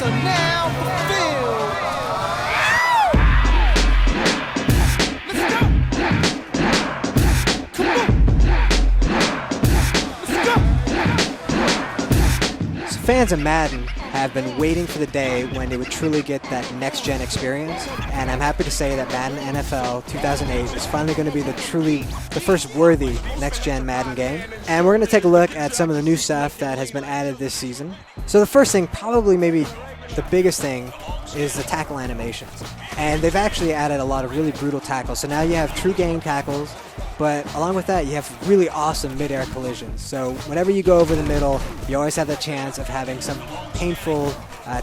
are now fulfilled. Let's go. Come on. Let's go. So fans of Madden have been waiting for the day when they would truly get that next-gen experience, and I'm happy to say that Madden NFL 2008 is finally going to be the first worthy next-gen Madden game. And we're going to take a look at some of the new stuff that has been added this season. So the first thing, probably maybe the biggest thing, is the tackle animations. And they've actually added a lot of really brutal tackles. So now you have true game tackles, but along with that, you have really awesome mid-air collisions. So whenever you go over the middle, you always have the chance of having some painful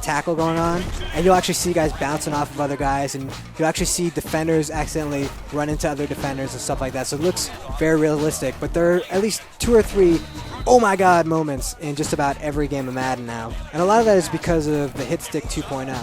tackle going on, and you'll actually see guys bouncing off of other guys, and you'll actually see defenders accidentally run into other defenders and stuff like that. So it looks very realistic, but there are at least 2 or 3 oh my god moments in just about every game of Madden now. And a lot of that is because of the hit stick 2.0.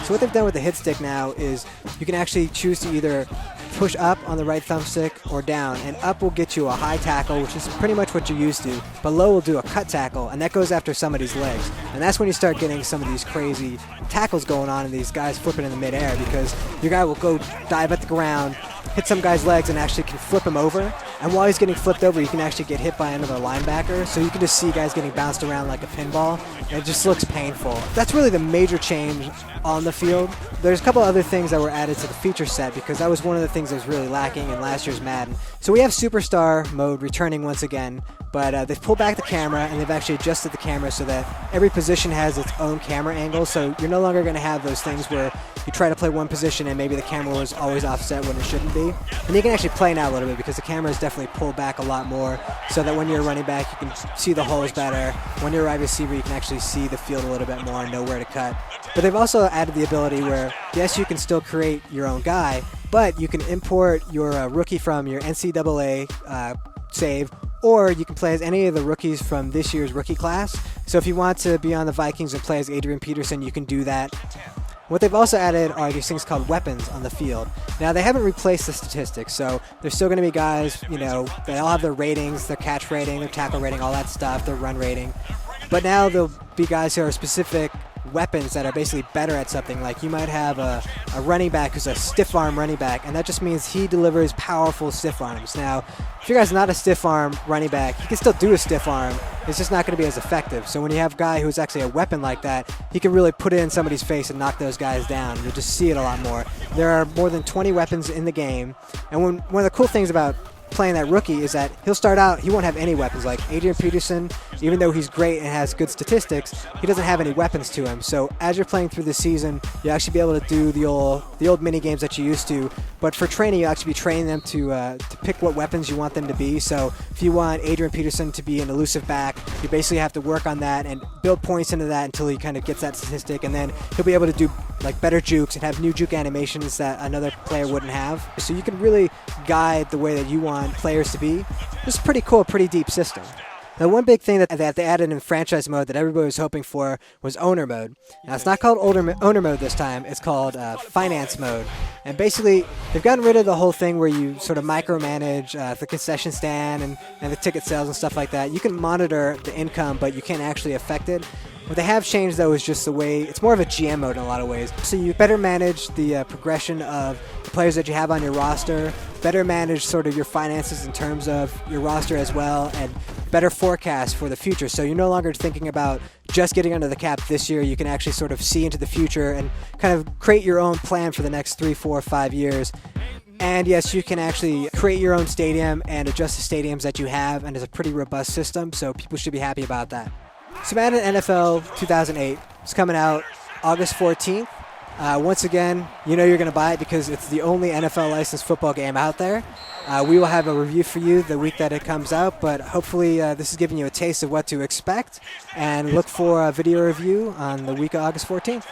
So what they've done with the hit stick now is you can actually choose to either push up on the right thumbstick or down, and up will get you a high tackle, which is pretty much what you're used to, but low will do a cut tackle, and that goes after somebody's legs. And that's when you start getting some of these crazy tackles going on and these guys flipping in the midair, because your guy will go dive at the ground, hit some guy's legs, and actually can flip him over. And while he's getting flipped over, you can actually get hit by another linebacker, so you can just see guys getting bounced around like a pinball, and it just looks painful. That's really the major change on the field. There's a couple other things that were added to the feature set, because that was one of the things that was really lacking in last year's Madden. So we have Superstar mode returning once again, but they've pulled back the camera, and they've actually adjusted the camera so that every position has its own camera angle, so you're no longer going to have those things where you try to play one position and maybe the camera was always offset when it shouldn't be. And you can actually play now a little bit, because the camera is definitely pulled back a lot more, so that when you're running back you can see the holes better. When you're a wide receiver you can actually see the field a little bit more and know where to cut. But they've also added the ability where, yes, you can still create your own guy, but you can import your rookie from your NCAA save, or you can play as any of the rookies from this year's rookie class. So if you want to be on the Vikings and play as Adrian Peterson, you can do that. What they've also added are these things called weapons on the field. Now, they haven't replaced the statistics, so there's still going to be guys, you know, they all have their ratings, their catch rating, their tackle rating, all that stuff, their run rating. But now there'll be guys who are specific weapons that are basically better at something. Like you might have a running back who's a stiff arm running back, and that just means he delivers powerful stiff arms. Now, if your guy's not a stiff arm running back, he can still do a stiff arm. It's just not going to be as effective. So when you have a guy who's actually a weapon like that, he can really put it in somebody's face and knock those guys down. You'll just see it a lot more. There are more than 20 weapons in the game, and one of the cool things about playing that rookie is that he'll start out, he won't have any weapons. Like Adrian Peterson, even though he's great and has good statistics, he doesn't have any weapons to him. So as you're playing through the season, you'll actually be able to do the old mini games that you used to. But for training, you'll actually be training them to pick what weapons you want them to be. So if you want Adrian Peterson to be an elusive back, you basically have to work on that and build points into that until he kind of gets that statistic, and then he'll be able to do like better jukes and have new juke animations that another player wouldn't have. So you can really guide the way that you want players to be. It's pretty cool, pretty deep system. Now, one big thing that they added in franchise mode that everybody was hoping for was owner mode. Now, it's not called owner mode this time. It's called finance mode. And basically, they've gotten rid of the whole thing where you sort of micromanage the concession stand and the ticket sales and stuff like that. You can monitor the income, but you can't actually affect it. What they have changed, though, is just the way, it's more of a GM mode in a lot of ways. So you better manage the progression of the players that you have on your roster, better manage sort of your finances in terms of your roster as well, and better forecast for the future. So you're no longer thinking about just getting under the cap this year. You can actually sort of see into the future and kind of create your own plan for the next 3, 4, 5 years. And yes, you can actually create your own stadium and adjust the stadiums that you have, and it's a pretty robust system, so people should be happy about that. So Madden NFL 2008 is coming out August 14th. Once again, you know you're going to buy it because it's the only NFL licensed football game out there. We will have a review for you the week that it comes out, but hopefully this is giving you a taste of what to expect, and look for a video review on the week of August 14th.